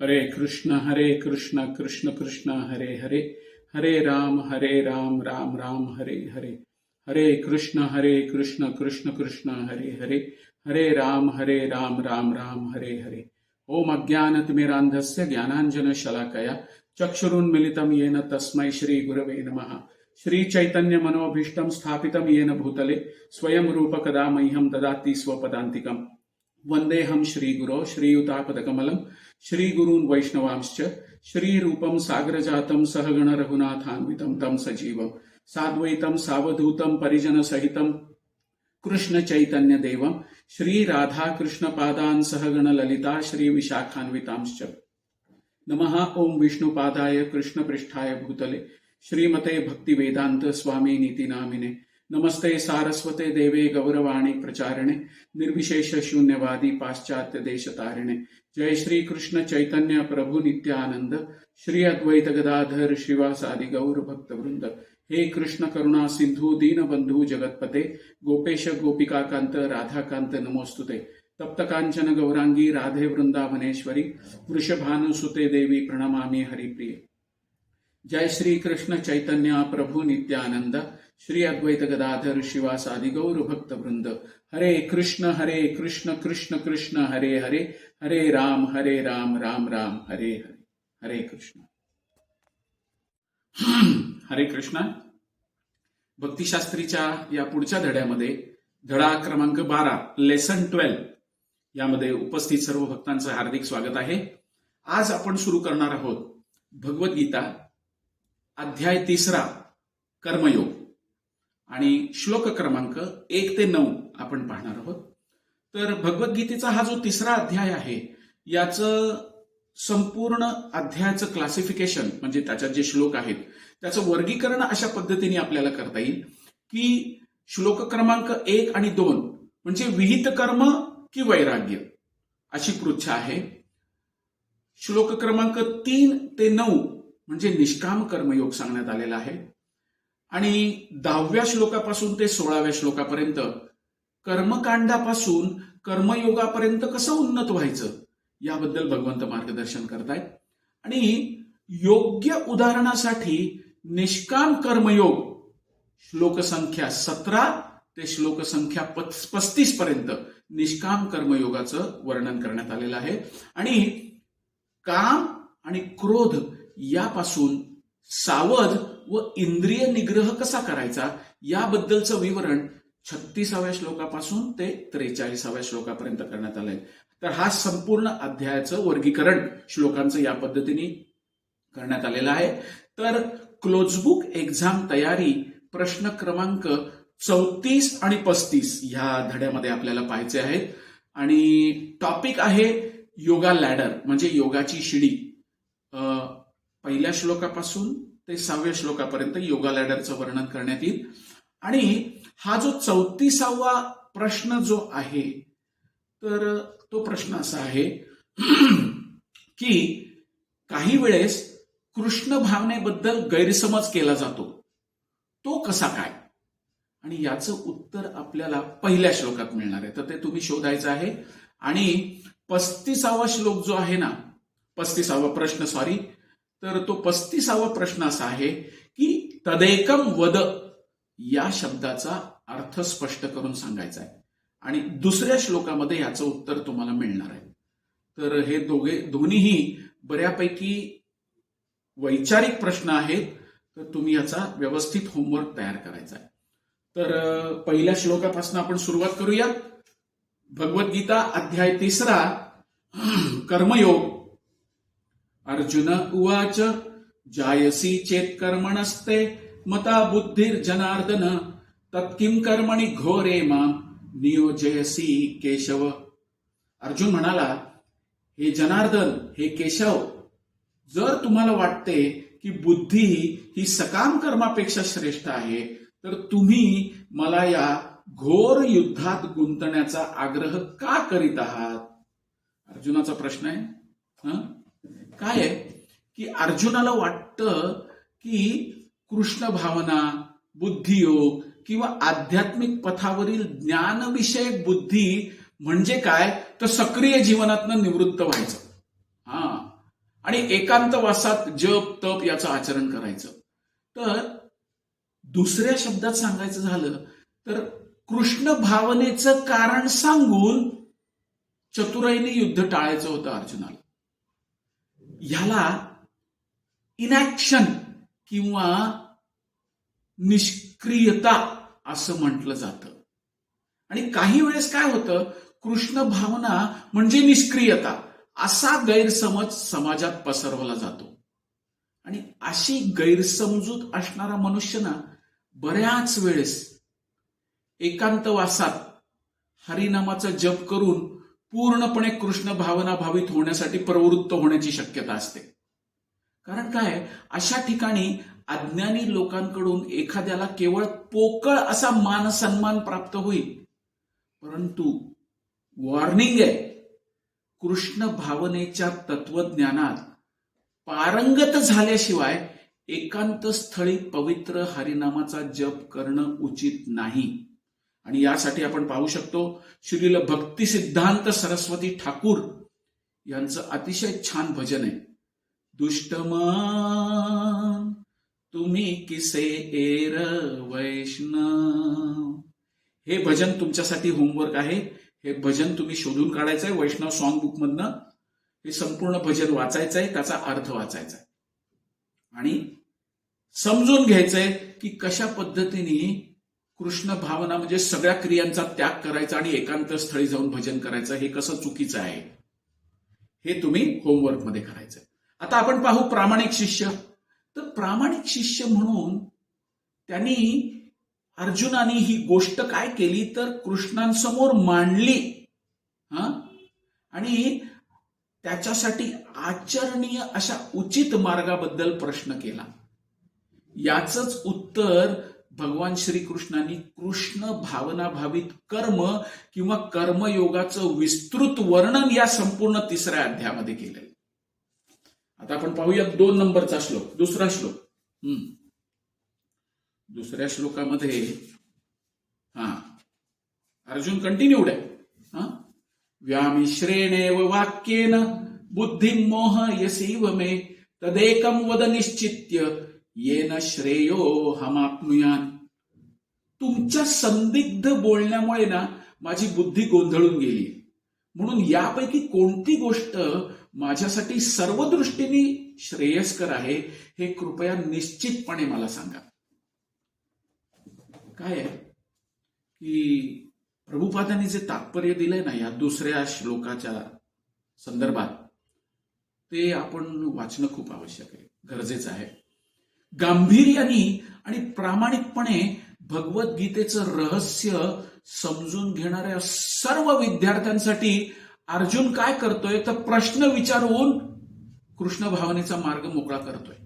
हरे कृष्ण कृष्ण कृष्ण हरे हरे, हरे राम राम राम हरे हरे, हरे कृष्ण कृष्ण कृष्ण हरे हरे, हरे राम राम राम हरे हरे। ओम अज्ञानतिमिरान्धस्य ज्ञानाञ्जनशलाकया चक्षुरुन्मिलितं येन तस्मै श्री गुरवे नमः। श्री चैतन्य मनोभीष्टं स्थापितं येन भूतले स्वयं रूप कदा मह्यं ददाति स्वपदान्तिकम्। वन्देऽहं श्रीगुरो श्रीयुतापदकमलं श्रीगुरून् वैष्णवांश्च श्रीरूपं सागरजातं सहगण रघुनाथान्वितं तं सजीवं साद्वैतं सावधूतं परिजनसहितं कृष्ण चैतन्य देवं श्रीराधाकृष्णपादान् सहगण ललिता श्रीविशाखान्वितांश्च। नमः ओं विष्णुपादाय कृष्णपृष्ठाय भूतले श्रीमते भक्तिवेदांत स्वामी नीति नामिने। नमस्ते सारस्वते देवे गौरवाणी प्रचारिणे निर्विशेष शून्यवादी पाश्चात्य देश तारिणे। जय श्री कृष्ण चैतन्य प्रभु नित्यानंद श्री अद्वैत गदाधर श्रीवासादि गौर भक्त वृंद। हे कृष्ण करुणा सिंधु दीन बंधु जगतपते गोपेश गोपिका कांत राधा कांत नमोस्तुते। तप्त कांचन गौरांगी राधे वृंदावनेश्वरी वृषभानुसुते देवी प्रणमामि हरिप्रिये। जय श्री कृष्ण चैतन्य प्रभु नित्यानंद श्री अद्वैत गदाधर शिवासादि गौर भक्त वृंद। हरे कृष्ण कृष्ण कृष्ण हरे हरे, हरे राम राम राम हरे हरे। हरे कृष्ण हरे कृष्ण। भक्तिशास्त्रीच्या या पुढच्या धड्यामध्ये धडा क्रमांक 12 लेसन 12 यामध्ये उपस्थित सर्व भक्तांचं हार्दिक स्वागत आहे। आज आपण सुरू करणार आहोत भगवद्गीता अध्याय 3 कर्मयोग आणि श्लोक क्रमांक 1 ते 9 आपण पाहणार आहोत। तर भगवद्गीतेचा हा जो 3रा अध्याय आहे याचं संपूर्ण अध्यायाचं क्लासिफिकेशन म्हणजे त्याच्यात जे श्लोक आहेत त्याचं वर्गीकरण अशा पद्धतीने आपल्याला करता येईल की श्लोक क्रमांक 1 आणि 2 म्हणजे विहित कर्म की वैराग्य अशी पृच्छा आहे। श्लोक क्रमांक 3 ते 9 म्हणजे निष्काम कर्मयोग सांगण्यात आलेला आहे आणि 10व्या श्लोकापासून ते 16व्या श्लोकापर्यंत कर्मकांडापासून कर्मयोगापर्यंत कसं उन्नत व्हायचं याबद्दल भगवंत मार्गदर्शन करतायत। आणि योग्य उदाहरणासाठी निष्काम कर्मयोग श्लोक संख्या 17 ते श्लोक संख्या 35 पर्यंत निष्काम कर्मयोगाचं वर्णन करण्यात आलेलं आहे आणि काम आणि क्रोध यापासून सावध व इंद्रिय निग्रह कसा करायचा याबद्दलचं विवरण 36व्या श्लोकापासून ते 43व्या श्लोकापर्यंत करण्यात आलंय। तर हा संपूर्ण अध्यायाचं वर्गीकरण श्लोकांचं या पद्धतीने करण्यात आलेलं आहे। तर क्लोजबुक एक्झाम तयारी प्रश्न क्रमांक 34 आणि 35 ह्या धड्यामध्ये आपल्याला पाहायचे आहेत आणि टॉपिक आहे योगा लॅडर म्हणजे योगाची शिडी। पहिल्या श्लोकापासून ते 6व्या श्लोकापर्यंत योगा लॅडरचं वर्णन करण्यात येईल आणि हा जो 34वा प्रश्न जो आहे तर तो प्रश्न असा आहे की काही वेळेस कृष्ण भावनेबद्दल गैरसमज केला जातो तो कसा काय आणि याचं उत्तर आपल्याला पहिल्या श्लोकात मिळणार आहे। तर ते तुम्ही शोधायचं आहे आणि 35वा श्लोक जो आहे ना 35वा प्रश्न तर तो 35वा प्रश्न असा आहे की तदेकम वद या शब्दाचा अर्थ स्पष्ट करून सांगायचा आहे आणि दुसऱ्या श्लोकामध्ये याचं उत्तर तुम्हाला मिळणार आहे। तर हे दोन्हीही बऱ्यापैकी वैचारिक प्रश्न आहेत तर तुम्ही याचा व्यवस्थित होमवर्क तयार करायचा आहे। तर पहिल्या श्लोकापासून आपण सुरुवात करूया। भगवद्गीता अध्याय 3 कर्मयोग। अर्जुन उवाच जायसी चेत कर्मणस्ते मता बुद्धिर्जनार्दन तत्किं कर्मणि घोरे मां नियोजयसी केशव। अर्जुन म्हणाला हे जनार्दन हे केशव जर तुम्हाला वाटते की बुद्धी ही सकाम कर्मापेक्षा श्रेष्ठ आहे तर तुम्ही मला या घोर युद्धात गुंतण्याचा आग्रह का करीत आहात। अर्जुनाचा प्रश्न आहे काय आहे की अर्जुनाला वाटतं की कृष्ण भावना बुद्धियोग किंवा आध्यात्मिक पथावरील ज्ञानविषयक बुद्धी म्हणजे काय तर सक्रिय जीवनातनं निवृत्त व्हायचं। आणि एकांतवासात जप तप याचं आचरण करायचं. तर दुसऱ्या शब्दात सांगायचं झालं तर कृष्ण भावनेचं कारण सांगून चतुराईने युद्ध टाळायचं होतं अर्जुनाला. ह्याला इनॅक्शन किंवा निष्क्रियता असं म्हटलं जातं. आणि काही वेळेस काय होतं, कृष्ण भावना म्हणजे निष्क्रियता असा गैरसमज समाजात पसरवला जातो. आणि अशी गैरसमजूत असणारा मनुष्य ना बऱ्याच वेळेस एकांतवासात हरिनामाचा जप करून पूर्णपणे कृष्ण भावना भावित होण्यासाठी प्रवृत्त होण्याची शक्यता असते. कारण काय, अशा ठिकाणी अज्ञानी लोकांकडून एखाद्याला केवळ पोकळ असा मान सन्मान प्राप्त होईल. परंतु वॉर्निंग आहे, कृष्ण भावनेच्या तत्वज्ञानात पारंगत झाल्याशिवाय एकांत स्थळी पवित्र हरिनामाचा जप करणं उचित नाही. आणि यासाठी आपण पाहू शकतो श्रील भक्ती सिद्धांत सरस्वती ठाकूर यांचं अतिशय छान भजन आहे, दुष्टमन तुम्ही किसे एर वैष्णव. हे भजन तुमच्यासाठी होमवर्क आहे. हे भजन तुम्ही शोधून काढायचं आहे वैष्णव सॉन्ग बुक मधनं. हे संपूर्ण भजन वाचायचं आहे, त्याचा अर्थ वाचायचा आहे आणि समजून घ्यायचंय की कशा पद्धतीने कृष्ण भावना म्हणजे सगळ्या क्रियांचा त्याग करायचा आणि एकांत स्थळी जाऊन भजन करायचं, हे कसं चुकीचं आहे हे तुम्ही होमवर्क मध्ये करायचंय. आता आपण पाहू प्रामाणिक शिष्य. तर प्रामाणिक शिष्य म्हणून त्यांनी अर्जुनाने ही गोष्ट काय केली तर कृष्णांसमोर मांडली आणि त्याच्यासाठी आचरणीय अशा उचित मार्गाबद्दल प्रश्न केला. याचंच उत्तर भगवान श्रीकृष्णांनी कृष्ण भावना भावित कर्म किंवा कर्मयोगाचं विस्तृत वर्णन या संपूर्ण 3ऱ्या अध्यायामध्ये केलंय. आता आपण पाहूया 2 नंबरचा श्लोक, दुसरा श्लोक. दुसऱ्या श्लोकामध्ये अर्जुन कंटिन्यूड आहे. व्यामिश्रेणेव वाक्येन बुद्धिं मोहयसीव मे तदेकं वद निश्चित्य येन श्रेयो हमाप्नुयान. तुमच्या संदिग्ध बोलण्यामुळे ना माझी बुद्धी गोंधळून गेली, म्हणून यापैकी कोणती गोष्ट माझ्यासाठी सर्व दृष्टीने श्रेयस्कर आहे हे कृपया निश्चितपणे मला सांगा. काय आहे की प्रभुपादांनी जे तात्पर्य दिलंय ना या दुसऱ्या श्लोकाच्या संदर्भात, ते आपण वाचणं खूप आवश्यक आहे, गरजेचं आहे. गांभीर्याने आणि प्रामाणिकपणे भगवद्गीतेचं रहस्य समजून घेणाऱ्या सर्व विद्यार्थ्यांसाठी अर्जुन काय करतोय तर प्रश्न विचारून कृष्ण भावनेचा मार्ग मोकळा करतोय.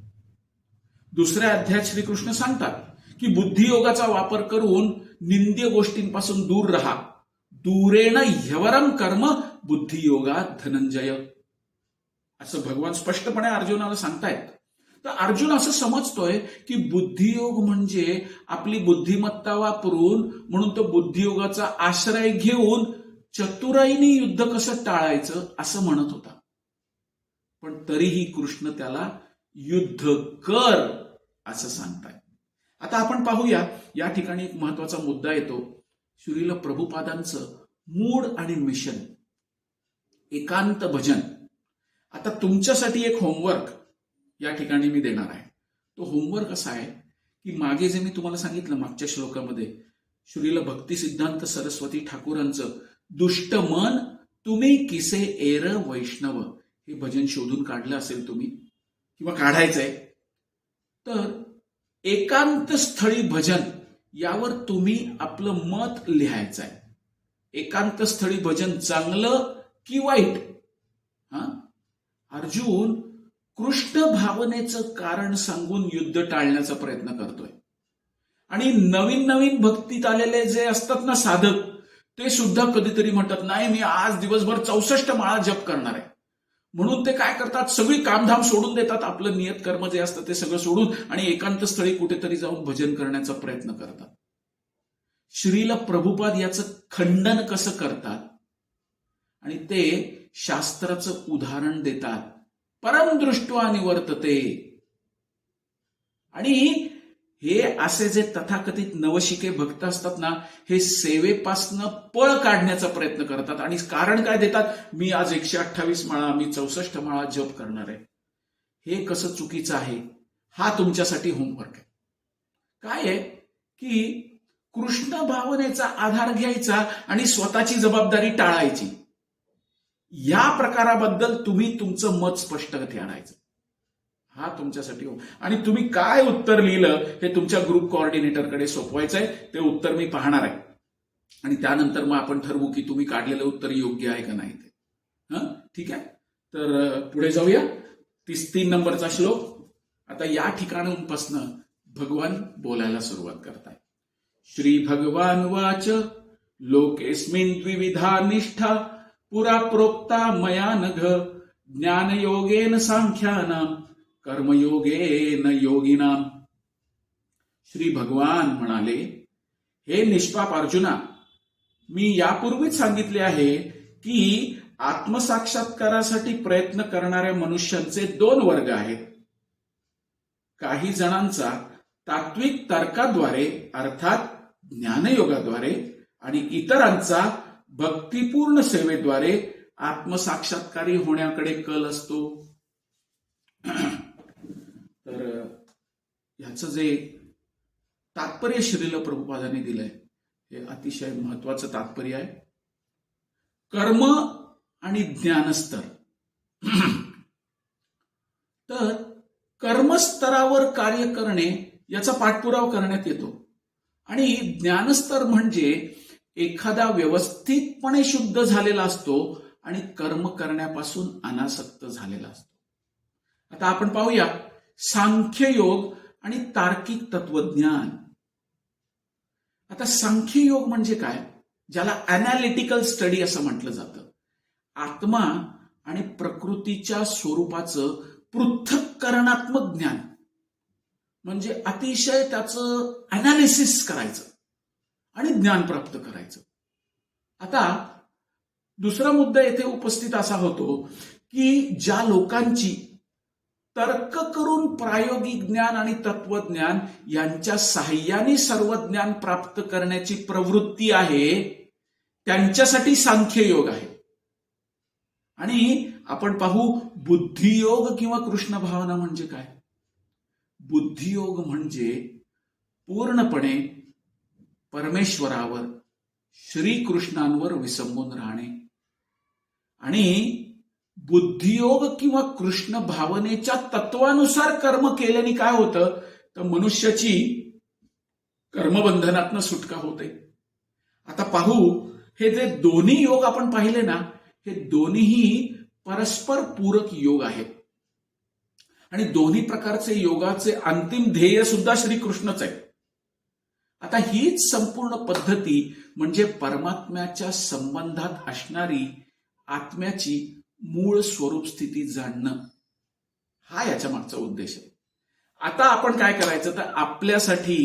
दुसऱ्या अध्यायात श्रीकृष्ण सांगतात की बुद्धियोगाचा वापर करून निंद्य गोष्टींपासून दूर राहा. दूरेण ह्यवरम कर्म बुद्धियोगात धनंजय, असं भगवान स्पष्टपणे अर्जुनाला सांगतायत. तर अर्जुन असं समजतोय की बुद्धियोग म्हणजे आपली बुद्धिमत्ता वापरून, म्हणून तो बुद्धियोगाचा आश्रय घेऊन चतुराईने युद्ध कसं टाळायचं असं म्हणत होता. पण तरीही कृष्ण त्याला युद्ध कर असं सांगताय. आता आपण पाहूया, या ठिकाणी एक महत्वाचा मुद्दा येतो. श्रील प्रभुपादांचं मूड आणि मिशन, एकांत भजन. आता तुमच्यासाठी एक होमवर्क या ठिकाणी मी देणार आहे. तो होमवर्क असा आहे की मागे जे मी तुम्हाला सांगितलं मागच्या श्लोकामध्ये, श्रील भक्ती सिद्धांत सरस्वती ठाकूरांचं दुष्ट मन तुम्ही किसे एर वैष्णव हे भजन शोधून काढलं असेल तुम्ही किंवा काढायचंय, तर एकांत स्थळी भजन यावर तुम्ही आपलं मत लिहायचं आहे. एकांत स्थळी भजन चांगलं की वाईट. अर्जुन कृष्ण भावनेचं कारण सांगून युद्ध टाळण्याचा प्रयत्न करतोय. आणि नवीन नवीन भक्तीत आलेले जे असतात ना साधक, ते सुद्धा कधीतरी म्हणतात नाही मी आज दिवसभर 64 माळा जप करणार आहे. म्हणून ते काय करतात, सगळी कामधाम सोडून देतात, आपलं नियत कर्म जे असतं ते सगळं सोडून आणि एकांत स्थळी कुठेतरी जाऊन भजन करण्याचा प्रयत्न करतात. श्रील प्रभुपाद याचं खंडन कसं करतात आणि ते शास्त्राचं उदाहरण देतात. परम दृष्ट्वा निवर्तते. आणि हे असे जे तथाकथित नवशिके भक्त असतात ना, हे सेवेपासनं पळ काढण्याचा प्रयत्न करतात. आणि कारण काय देतात? मी आज 128 माळा, मी 64 माळा जप करणार आहे. हे कसं चुकीचं आहे? हा तुमच्यासाठी होमवर्क आहे. काय आहे की कृष्ण भावनेचा आधार घ्यायचा आणि स्वतःची जबाबदारी टाळायची. या प्रकाराबद्दल तुम्ही तुमचं मत स्पष्ट ठेवायचं. हा तुमच्यासाठी हो. आणि तुम्ही काय उत्तर लिहिलं हे तुमच्या ग्रुप कोऑर्डिनेटरकडे सोपवायचंय. ते उत्तर मी पाहणार आहे आणि त्यानंतर मग आपण ठरवू की तुम्ही काढलेलं उत्तर योग्य आहे का नाही ते. ठीक आहे. तर पुढे जाऊया. 3 नंबरचा श्लोक. आता या ठिकाणापासून भगवान बोलायला सुरुवात करताय. श्री भगवान वाच लोकेस्मिन् द्विविधा निष्ठा पुरा प्रोक्ता मया नघ ज्ञानयोगेन सांख्यानाम कर्मयोगेन योगिनाम. श्री भगवान म्हणाले, हे निष्पाप अर्जुना, मी यापूर्वीच सांगितले आहे की आत्मसाक्षात्कारासाठी प्रयत्न करणाऱ्या मनुष्यांचे 2 वर्ग आहेत. काही जणांचा तात्विक तर्काद्वारे अर्थात ज्ञानयोगाद्वारे आणि इतरांचा भक्तिपूर्ण सेवेद्वारे आत्मसाक्षात्कारी होण्याकडे कल असतो. तर ह्याचं जे तात्पर्य श्रील प्रभुपादांनी दिलंय हे अतिशय महत्वाचं तात्पर्य आहे. कर्म आणि ज्ञानस्तर. तर कर्मस्तरावर कार्य करणे याचा पाठपुरावा करण्यात येतो आणि ज्ञानस्तर म्हणजे एखादा व्यवस्थितपणे शुद्ध झालेला असतो आणि कर्म करण्यापासून अनासक्त झालेला असतो. आता आपण पाहूया सांख्ययोग आणि तार्किक तत्वज्ञान. आता सांख्ययोग म्हणजे काय? ज्याला अनालिटिकल स्टडी असं म्हटलं जातं. आत्मा आणि प्रकृतीच्या स्वरूपाचं पृथक्करणात्मक ज्ञान, म्हणजे अतिशय त्याचं अनालिसिस करायचं आणि ज्ञान प्राप्त करायचं. आता दुसरा मुद्दा येथे उपस्थित असा होतो की ज्या लोकांची तर्क करून प्रायोगिक ज्ञान आणि तत्वज्ञान यांच्या साहाय्याने सर्व ज्ञान प्राप्त करण्याची प्रवृत्ती आहे, त्यांच्यासाठी सांख्ययोग आहे. आणि आपण पाहू बुद्धियोग किंवा कृष्ण भावना म्हणजे काय. बुद्धियोग म्हणजे पूर्णपणे परमेश्वरावर, श्रीकृष्णांवर विसंबून राहणे. आणि बुद्धियोग किंवा कृष्ण भावनेच्या तत्वानुसार कर्म केल्याने काय होतं, तर मनुष्याची कर्मबंधनातनं सुटका होते. आता पाहू, हे जे दोन्ही योग आपण पाहिले ना, हे दोन्हीही परस्पर पूरक योग आहेत आणि दोन्ही प्रकारचे योगाचे अंतिम ध्येय सुद्धा श्रीकृष्णच आहे. आता हीच संपूर्ण पद्धती म्हणजे परमात्म्याच्या संबंधात असणारी आत्म्याची मूळ स्वरूप स्थिती जाणणं, हा याच्या मागचा उद्देश आहे. आता आपण काय करायचं, तर आपल्यासाठी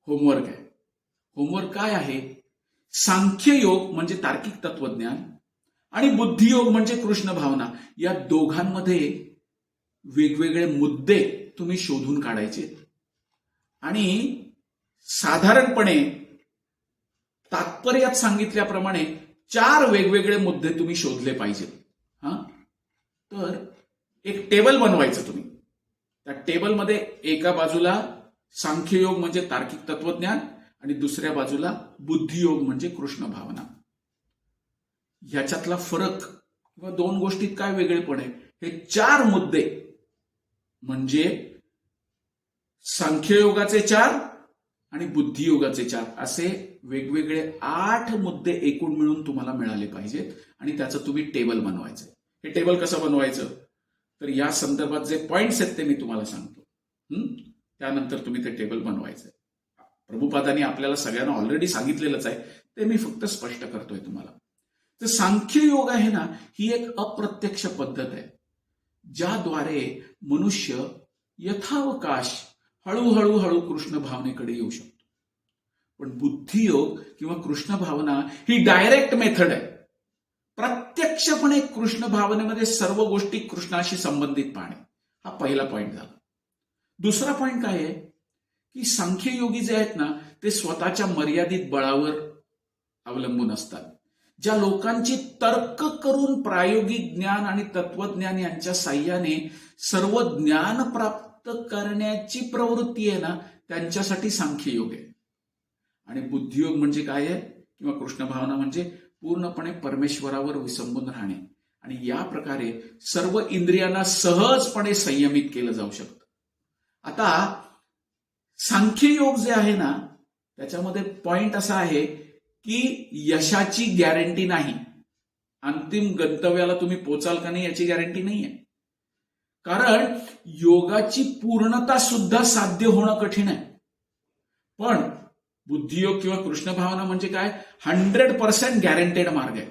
होमवर्क आहे. होमवर्क काय आहे? सांख्ययोग म्हणजे तार्किक तत्वज्ञान आणि बुद्धियोग म्हणजे कृष्ण भावना, या दोघांमध्ये वेगवेगळे मुद्दे तुम्ही शोधून काढायचे आणि साधारणपणे तात्पर्यात सांगितल्याप्रमाणे 4 वेगवेगळे मुद्दे तुम्ही शोधले पाहिजेत. तर एक टेबल बनवायचं तुम्ही. त्या टेबलमध्ये एका बाजूला सांख्ययोग म्हणजे तार्किक तत्वज्ञान आणि दुसऱ्या बाजूला बुद्धियोग म्हणजे कृष्ण भावना. ह्याच्यातला फरक किंवा 2 गोष्टीत काय वेगळेपण आहे, हे 4 मुद्दे म्हणजे सांख्ययोगाचे 4 आणि बुद्धियोगाचे 4 असे वेगवेगळे 8 मुद्दे एकूण मिळून तुम्हाला मिळाले पाहिजेत आणि त्याचं तुम्ही टेबल बनवायचं. हे टेबल कसं बनवायचं, तर या संदर्भात जे पॉइंट्स आहेत ते मी तुम्हाला सांगतो. त्यानंतर तुम्ही ते टेबल बनवायचं. प्रभुपादांनी आपल्याला सगळ्यांना ऑलरेडी सांगितलेलंच आहे, ते मी फक्त स्पष्ट करतोय तुम्हाला. तर सांख्ययोग आहे ना, ही एक अप्रत्यक्ष पद्धत आहे ज्याद्वारे मनुष्य यथावकाश हळूहळू कृष्ण भावनेकडे येऊ शकतो. पण बुद्धियोग किंवा कृष्ण भावना ही डायरेक्ट मेथड आहे, प्रत्यक्ष प्रत्यक्षपणे कृष्ण भावनेमध्ये सर्व गोष्टी कृष्णाशी संबंधित पाहणे, हा पहिला पॉइंट झाला. दुसरा पॉइंट काय आहे की सांख्ययोगी जे आहेत ना ते स्वतःच्या मर्यादित बळावर अवलंबून असतात. ज्या लोकांची तर्क करून प्रायोगिक ज्ञान आणि तत्वज्ञान यांच्या साह्याने सर्व ज्ञान प्राप्त करण्याची प्रवृत्ती आहे ना, त्यांच्यासाठी सांख्ययोग आहे. आणि बुद्धियोग म्हणजे काय आहे किंवा कृष्ण भावना म्हणजे पूर्णपणे परमेश्वरावर विसंबून राहणे. आणि या प्रकारे सर्व इंद्रियांना सहजपणे संयमित केलं जाऊ शकतं. आता सांख्ययोग जे आहे ना त्याच्यामध्ये पॉइंट असा आहे की यशाची गॅरंटी नाही. अंतिम गंतव्याला तुम्ही पोचाल का नाही याची गॅरंटी नाहीये. कारण योगाची पूर्णता सुद्धा साध्य होणं कठीण आहे. पण बुद्धियोग किंवा कृष्ण भावना म्हणजे काय, 100% गॅरंटेड मार्ग आहे.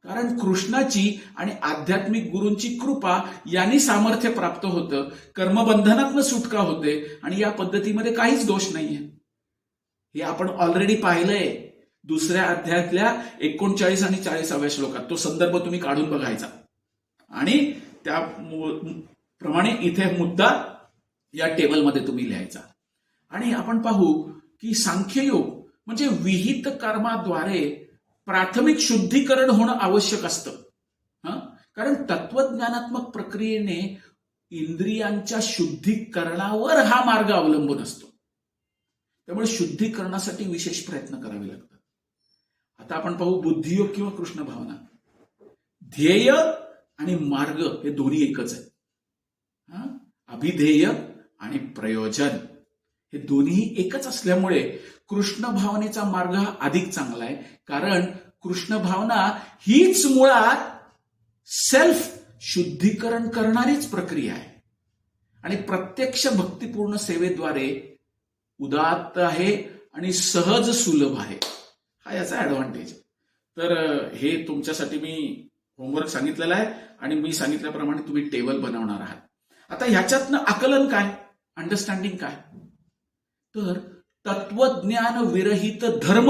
कारण कृष्णाची आणि आध्यात्मिक गुरूंची कृपा यांनी सामर्थ्य प्राप्त होतं, कर्मबंधनातनं सुटका होते आणि या पद्धतीमध्ये काहीच दोष नाहीये. हे आपण ऑलरेडी पाहिलंय दुसऱ्या अध्यायातल्या 39 आणि 40व्या श्लोकात. तो संदर्भ तुम्ही काढून बघायचा आणि त्याप्रमाणे इथे मुद्दा या टेबलमध्ये तुम्ही लिहायचा. आणि आपण पाहू की सांख्ययोग म्हणजे विहित कर्माद्वारे प्राथमिक शुद्धीकरण होणं आवश्यक असतं. कारण तत्वज्ञानात्मक प्रक्रियेने इंद्रियांच्या शुद्धीकरणावर हा मार्ग अवलंबून असतो. त्यामुळे शुद्धीकरणासाठी विशेष प्रयत्न करावे लागतात. आता आपण पाहू बुद्धियोग किंवा कृष्ण भावना. ध्येय आणि मार्ग हे दोन्ही एकच आहेत. अभिध्येय आणि प्रयोजन हे दोन्ही एकच असल्यामुळे कृष्ण भावनेचा मार्ग हा अधिक चांगला आहे. कारण कृष्ण भावना हीच मुळात सेल्फ शुद्धीकरण करणारीच प्रक्रिया आहे आणि प्रत्यक्ष भक्तिपूर्ण सेवेद्वारे उदात्त आहे आणि सहज सुलभ आहे. हा याचा ऍडव्हान्टेज. तर हे तुमच्यासाठी मी होमवर्क सांगितलेला आहे आणि मी सांगितल्याप्रमाणे तुम्ही टेबल बनवणार आहात. आता ह्याच्यातनं आकलन काय, अंडरस्टँडिंग काय, तर तत्वज्ञान विरहित धर्म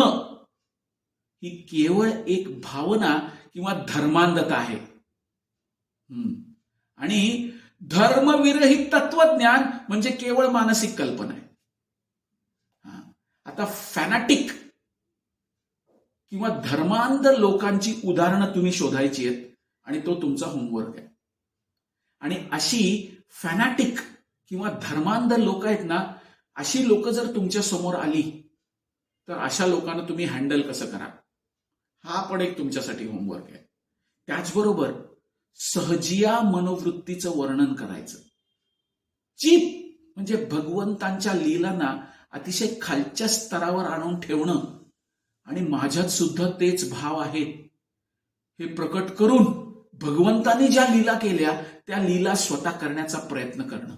ही केवळ एक भावना किंवा धर्मांधता आहे. आणि धर्मविरहित तत्वज्ञान म्हणजे केवळ मानसिक कल्पना आहे. आता फॅनाटिक किंवा धर्मांध लोकांची उदाहरणं तुम्ही शोधायची आहेत आणि तो तुमचा होमवर्क आहे. आणि अशी फॅनाटिक किंवा धर्मांध लोक आहेत ना, अशी लोक जर तुमच्या समोर आली तर अशा लोकांना तुम्ही हँडल कसं करा, हा पण एक तुमच्यासाठी होमवर्क आहे. त्याचबरोबर सहजिया मनोवृत्तीचं वर्णन करायचं. चीप म्हणजे भगवंतांच्या लीलांना अतिशय खालच्या स्तरावर आणून ठेवणं आणि माझ्यात सुद्धा तेच भाव आहेत हे प्रकट करून भगवंतांनी ज्या लीला केल्या त्या लीला स्वतः करण्याचा प्रयत्न करणं,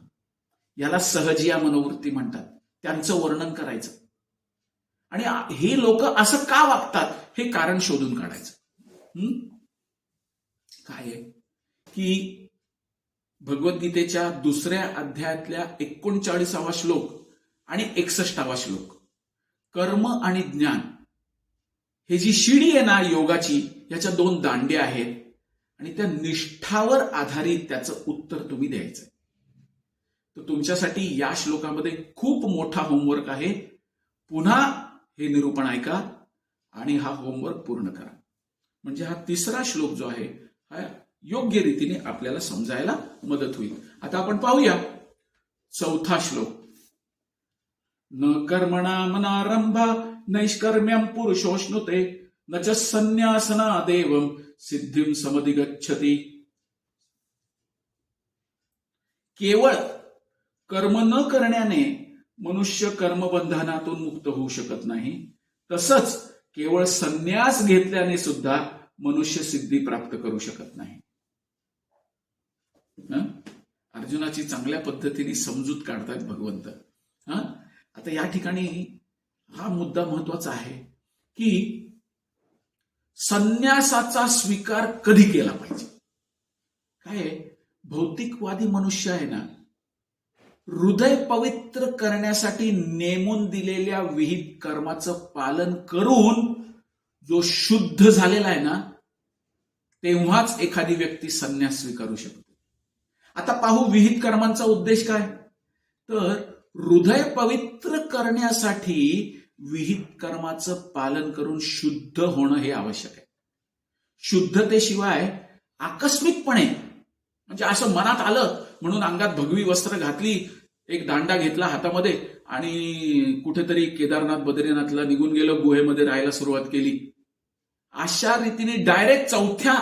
याला सहजिया मनोवृत्ती म्हणतात. त्यांचं वर्णन करायचं आणि हे लोक असं का वागतात हे कारण शोधून काढायचं. काय आहे की भगवद्गीतेच्या दुसऱ्या अध्यायातल्या 39वा श्लोक आणि 61वा श्लोक, कर्म आणि ज्ञान हे जी शिडी आहे ना योगाची, याच्या 2 दांड्या आहेत आणि त्या निष्ठावर आधारित त्याचं उत्तर तुम्ही द्यायचं. तर तुमच्यासाठी या श्लोकामध्ये खूप मोठा होमवर्क आहे. पुन्हा हे निरूपण ऐका आणि हा होमवर्क पूर्ण करा. म्हणजे हा तिसरा श्लोक जो आहे हा योग्य रीतीने आपल्याला समजायला मदत होईल. आता आपण पाहूया 4था श्लोक. न कर्मणामनारंभा नैष्कर्म्यं पुरुषोष्णुते न च संन्यासनादेवं सिद्धिं समधिगच्छति. केवळ कर्म न करण्याने मनुष्य कर्मबंधनातून मुक्त होऊ शकत नाही, तसंच केवळ संन्यास घेतल्याने सुद्धा मनुष्य सिद्धी प्राप्त करू शकत नाही. अर्जुनाची चांगल्या पद्धतीने समजूत काढतायत भगवंत. आता या ठिकाणी हा मुद्दा महत्वाचा आहे की संन्यासाचा स्वीकार कधी केला पाहिजे. काय भौतिकवादी मनुष्य आहे ना, हृदय पवित्र करण्यासाठी नेमून दिलेल्या विहित कर्माचं पालन करून जो शुद्ध झालेला आहे ना, तेव्हाच एखादी व्यक्ती संन्यास स्वीकारू शकते. आता पाहू विहित कर्मांचा उद्देश काय. तर हृदय पवित्र करण्यासाठी विहित कर्माचं पालन करून शुद्ध होणं हे आवश्यक आहे. शुद्धतेशिवाय आकस्मिकपणे म्हणजे असं मनात आलं म्हणून अंगात भगवी वस्त्र घातली, एक दांडा घेतला हातामध्ये आणि कुठेतरी केदारनाथ बद्रीनाथला निघून गेलो, गुहेमध्ये राहायला सुरुवात केली, अशा रीतीने डायरेक्ट चौथ्या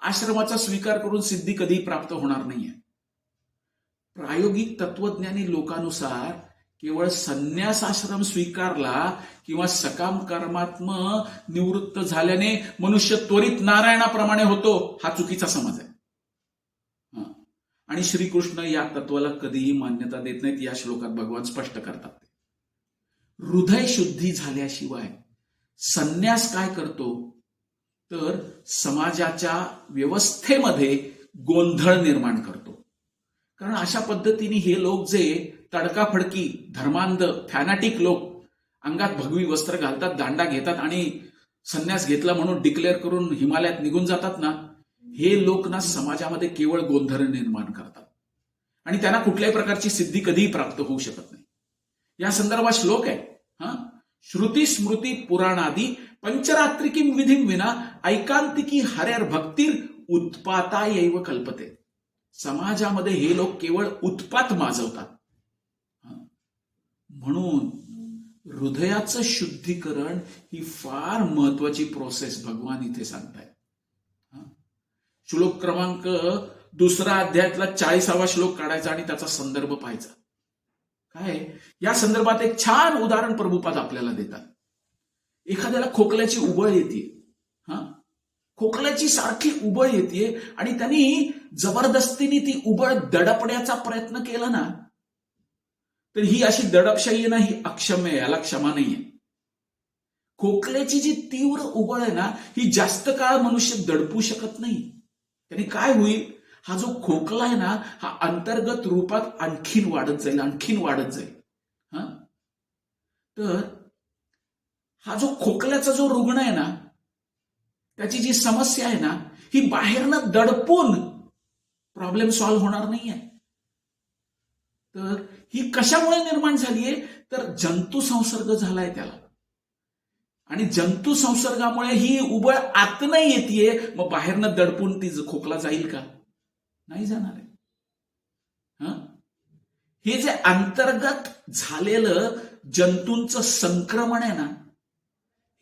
आश्रमाचा स्वीकार करून सिद्धी कधी प्राप्त होणार नाहीये. प्रायोगिक तत्वज्ञानी लोकांनुसार केवळ संन्यास आश्रम स्वीकारला किंवा सकाम कर्मात्म निवृत्त झाल्याने मनुष्य त्वरित नारायणाप्रमाणे होतो हा चुकीचा समज आहे. आणि श्रीकृष्ण या तत्वाला कधीही मान्यता देत नाहीत. या श्लोकात भगवान स्पष्ट करतात. हृदय शुद्धी झाल्याशिवाय संन्यास काय करतो तर समाजाच्या व्यवस्थेमध्ये गोंधळ निर्माण करतो. कारण अशा पद्धतीने हे लोक जे तडकाफडकी धर्मांध फॅनाटिक लोक अंगात भगवी वस्त्र घालतात, दांडा घेतात आणि संन्यास घेतला म्हणून डिक्लेअर करून हिमालयात निघून जातात ना, हे लोक ना समाजामध्ये केवळ गोंधळ निर्माण करतात आणि त्यांना कुठल्याही प्रकारची सिद्धी कधीही प्राप्त होऊ शकत नाही. या संदर्भात श्लोक आहे, श्रुती स्मृती पुराणादी पंचरात्रिकीम विधीम विना ऐकांतिकी हरेर भक्तीर उत्पातायैव कल्पते. समाजामध्ये हे लोक केवळ उत्पात माजवतात. म्हणून हृदयाचं शुद्धीकरण ही फार महत्वाची प्रोसेस भगवान इथे सांगतायत. श्लोक क्रमांक 2 अध्यायातला 40वा श्लोक काढायचा आणि त्याचा संदर्भ पाहायचा. काय या संदर्भात एक छान उदाहरण प्रभुपाद आपल्याला देतात. एखाद्याला खोकल्याची उबळ येते, खोकल्याची सारखी उबळ येते आणि त्यांनी जबरदस्तीने ती उबळ दडपण्याचा प्रयत्न केला ना, तर ही अशी दडपशाही आहे ना, ही अक्षम्य आहे, याला क्षमा नाहीये. खोकल्याची जी तीव्र उबळ आहे ना, ही जास्त काळ मनुष्य दडपू शकत नाही. त्याने काय होईल, हा जो खोकला आहे ना, हा अंतर्गत रूपात आणखीन वाढत जाईल. तर हा जो खोकल्याचा जो रुग्ण आहे ना, त्याची जी समस्या आहे ना, ही बाहेरनं दडपून प्रॉब्लेम सॉल्व्ह होणार नाहीये. तर ही कशामुळे निर्माण झालीये, तर जंतू संसर्ग झालाय त्याला, आणि जंतू संसर्गामुळे ही उबळ आतनं येतेय. मग बाहेरनं दडपून ती खोकला जाईल का? नाही जाणार आहे. हे जे अंतर्गत झालेलं जंतूंचं संक्रमण आहे ना,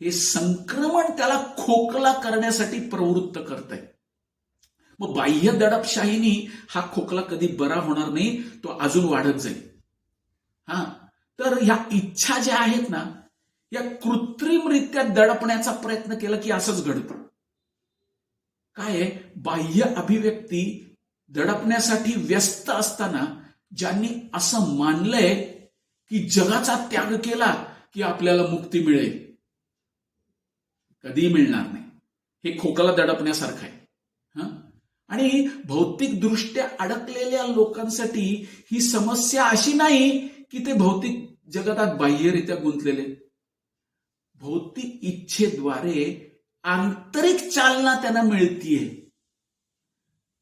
हे संक्रमण त्याला खोकला करण्यासाठी प्रवृत्त करतंय. मग बाह्य दडपशाहीनी हा खोकला कधी बरा होणार नाही, तो अजून वाढत जाईल. तर ह्या इच्छा ज्या आहेत ना, या कृत्रिमरित्या दडपण्याचा प्रयत्न केला की असंच घडतं. काय आहे, बाह्य अभिव्यक्ती दडपण्यासाठी व्यस्त असताना ज्यांनी असं मानलंय की जगाचा त्याग केला की आपल्याला मुक्ती मिळेल, कधीही मिळणार नाही. हे खोकला दडपण्यासारखं आहे. आणि भौतिक दृष्ट्या अडकलेल्या लोकांसाठी ही समस्या अशी नाही की ते भौतिक जगतात बाह्यरित्या गुंतलेले. भौतिक इच्छेद्वारे आंतरिक चालना त्यांना मिळतीये.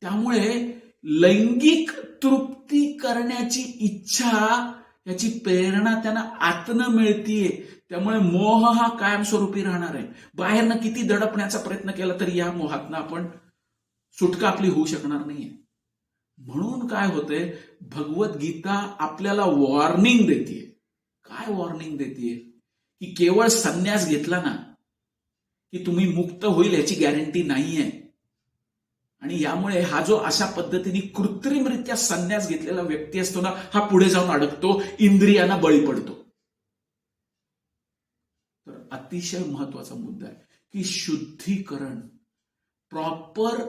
त्यामुळे लैंगिक तृप्ती करण्याची इच्छा, याची प्रेरणा त्यांना आतनं मिळतीये. त्यामुळे मोह हा कायमस्वरूपी राहणार आहे. बाहेरनं किती दडपण्याचा प्रयत्न केला तरी या मोहातनं आपण सुटका आपली होऊ शकणार नाहीये. म्हणून काय होतंय, भगवद्गीता आपल्याला वॉर्निंग देते. काय वॉर्निंग देते की केवळ संन्यास घेतला ना की तुम्ही मुक्त होईल याची गॅरंटी नाहीये. आणि यामुळे हा जो अशा पद्धतीने कृत्रिमरित्या संन्यास घेतलेला व्यक्ती असतो ना, हा पुढे जाऊन अडकतो, इंद्रियांना बळी पडतो. तर अतिशय महत्वाचा मुद्दा आहे की शुद्धीकरण, प्रॉपर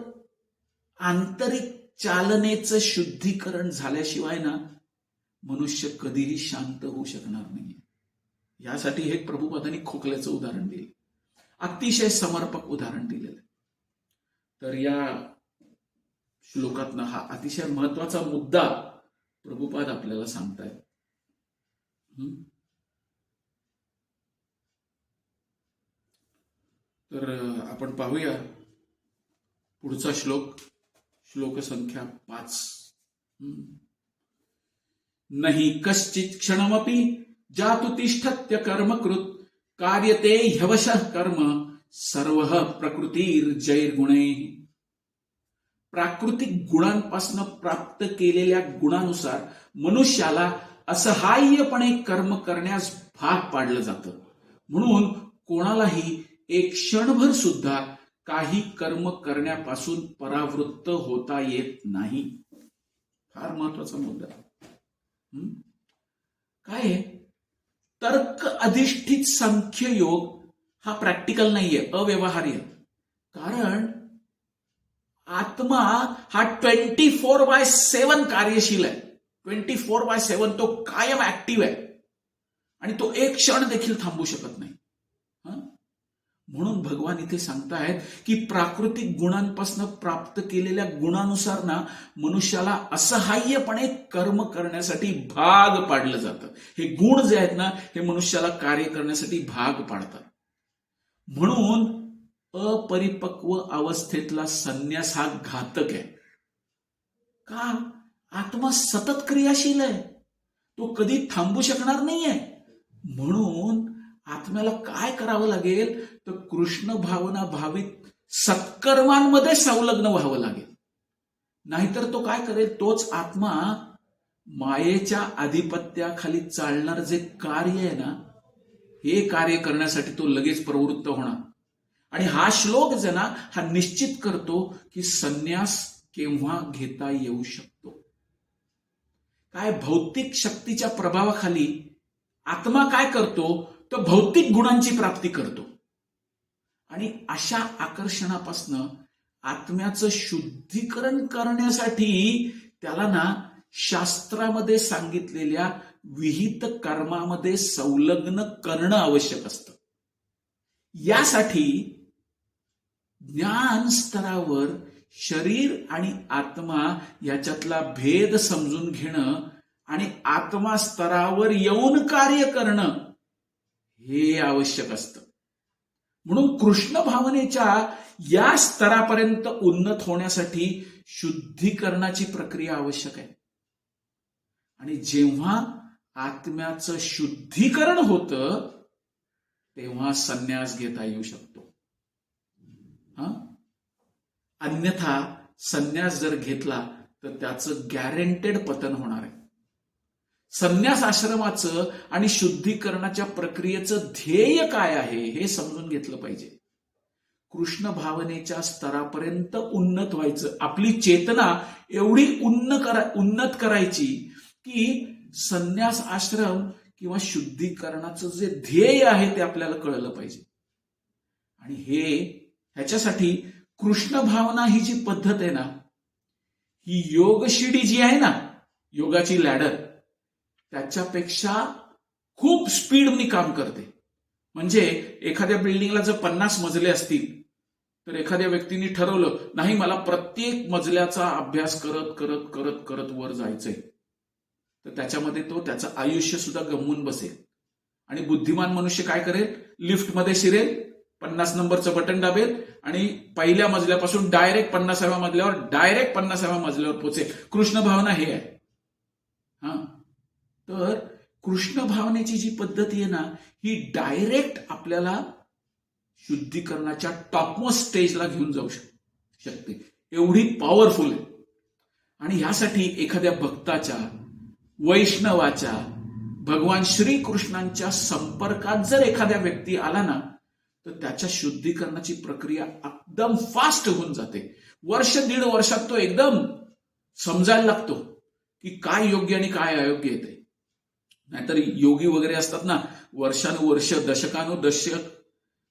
आंतरिक चालनेचं शुद्धीकरण झाल्याशिवाय ना मनुष्य कधीही शांत होऊ शकणार नाही. यासाठी हे प्रभुपादांनी खोकल्याचं उदाहरण दिलं, अतिशय समर्पक उदाहरण दिलेलं. तर या श्लोकातनं हा अतिशय महत्वाचा मुद्दा प्रभुपाद आपल्याला सांगतायत. तर आपण पाहूया पुढचा श्लोक संख्या 5. नहि कश्चित् क्षणमपि जातु तिष्ठत्य कर्मकृत कार्यते ह्यवशः कर्म सर्वः प्रकृतिर्जैर्गुणैः. प्राकृतिक गुणांपासून प्राप्त केलेल्या गुणानुसार मनुष्याला असहाय्यपणे कर्म करण्यास भाग पाडलं जातं. म्हणून कोणालाही एक क्षणभर सुद्धा काही कर्म करण्यापासून परावृत्त होता येत नाही. फार महत्वाचा मुद्दा. काय आहे? तर्क अधिष्ठित सांख्ययोग हा प्रॅक्टिकल नाहीये, अव्यवहार्य. कारण आत्मा हा 24/7 कार्यशील आहे. 24/7 तो कायम ऍक्टिव्ह आहे आणि तो एक क्षण देखील थांबू शकत नाही. म्हणून भगवान इथे सांगतायत की प्राकृतिक गुणांपासून प्राप्त केलेल्या गुणानुसार ना मनुष्याला असहाय्यपणे कर्म करण्यासाठी भाग पाडलं जातं. हे गुण जे आहेत ना हे मनुष्याला कार्य करण्यासाठी भाग पाडतात. म्हणून अपरिपक्व अवस्थेतला संन्यास हा घातक आहे. का? आत्मा सतत क्रियाशील आहे, तो कधी थांबू शकणार नाहीये. म्हणून आत्म्याला काय करावं लागेल तर कृष्ण भावना भावित सत्कर्मांमध्ये संलग्न व्हावं लागेल. नाहीतर तो काय करेल? तोच आत्मा मायेच्या आधिपत्याखाली चालणार जे कार्य आहे ना हे कार्य करण्यासाठी तो लगेच प्रवृत्त होणार. आणि हा श्लोक जे ना हा निश्चित करतो की संन्यास केव्हा घेता येऊ शकतो. काय? भौतिक शक्तीच्या प्रभावाखाली आत्मा काय करतो तर भौतिक गुणांची प्राप्ती करतो. आणि अशा आकर्षणापासनं आत्म्याचं शुद्धीकरण करण्यासाठी त्याला ना शास्त्रामध्ये सांगितलेल्या विहित कर्मामध्ये संलग्न करणं आवश्यक असतं. यासाठी ज्ञान स्तरावर शरीर आणि आत्मा याच्यातला भेद समजून घेणं आणि आत्मा स्तरावर येऊन कार्य करणं हे आवश्यक असतं. म्हणून कृष्ण भावनेच्या या स्तरापर्यंत उन्नत होण्यासाठी शुद्धीकरणाची प्रक्रिया आवश्यक आहे. आणि जेव्हा आत्म्याचं शुद्धीकरण होतं तेव्हा संन्यास घेता येऊ शकतो. अन्यथा संन्यास जर घेतला तर त्याचं गॅरंटेड पतन होणार आहे. संन्यास आश्रमाचं आणि शुद्धीकरणाच्या प्रक्रियेचं ध्येय काय आहे हे समजून घेतलं पाहिजे. कृष्ण भावनेच्या स्तरापर्यंत उन्नत व्हायचं, आपली चेतना एवढी उन्नत करायची की संन्यास आश्रम किंवा शुद्धीकरणाचं जे ध्येय आहे ते आपल्याला कळलं पाहिजे. आणि ह्याच्यासाठी कृष्ण भावना ही जी पद्धत आहे ना ही योगशिडी जी आहे ना, योगाची लॅडर, त्याच्यापेक्षा खूप स्पीडनी काम करते. म्हणजे एखाद्या बिल्डिंगला जर 50 मजले असतील तर एखाद्या व्यक्तीने ठरवलं नाही मला प्रत्येक मजल्याचा अभ्यास करत करत करत करत वर जायचंय, तर त्याच्यामध्ये तो त्याचं आयुष्य सुद्धा गमवून बसेल. आणि बुद्धिमान मनुष्य काय करेल? लिफ्टमध्ये शिरेल, 50 नंबरचं बटन दाबेल आणि पहिल्या मजल्यापासून डायरेक्ट 50व्या मजल्यावर डायरेक्ट 50व्या मजल्यावर पोहोचेल. कृष्ण भावना हे आहे. तर कृष्ण भावनेची जी पद्धती आहे ना ही डायरेक्ट आपल्याला शुद्धीकरणाच्या टॉपमोस्ट स्टेजला घेऊन जाऊ शकते, एवढी पॉवरफुल आहे. आणि ह्यासाठी एखाद्या भक्ताच्या, वैष्णवाच्या, भगवान श्रीकृष्णांच्या संपर्कात जर एखाद्या व्यक्ती आला ना तर त्याच्या शुद्धीकरणाची प्रक्रिया एकदम फास्ट होऊन जाते. 1-1.5 वर्षात तो एकदम समजायला लागतो की काय योग्य आणि काय अयोग्य येते. नाहीतर योगी वगैरे असतात ना, वर्षानुवर्ष दशकानुदशक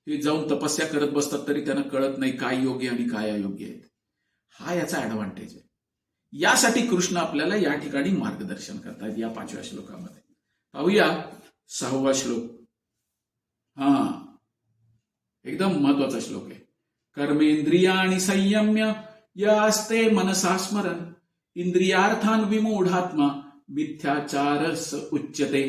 हे जाऊन तपस्या करत बसतात तरी त्यांना कळत नाही काय योग्य आणि काय अयोग्य आहे. हा याचा ऍडव्हान्टेज आहे. यासाठी कृष्ण आपल्याला या ठिकाणी मार्गदर्शन करतात या 5व्या श्लोकामध्ये. पाहूया 6वा श्लोक. एकदम महत्वाचा श्लोक आहे. कर्मेंद्रियाणि संयम्य यास्ते मनसा स्मरन् इंद्रियार्थान विमूढात्मा मिथ्याचारस उच्यते.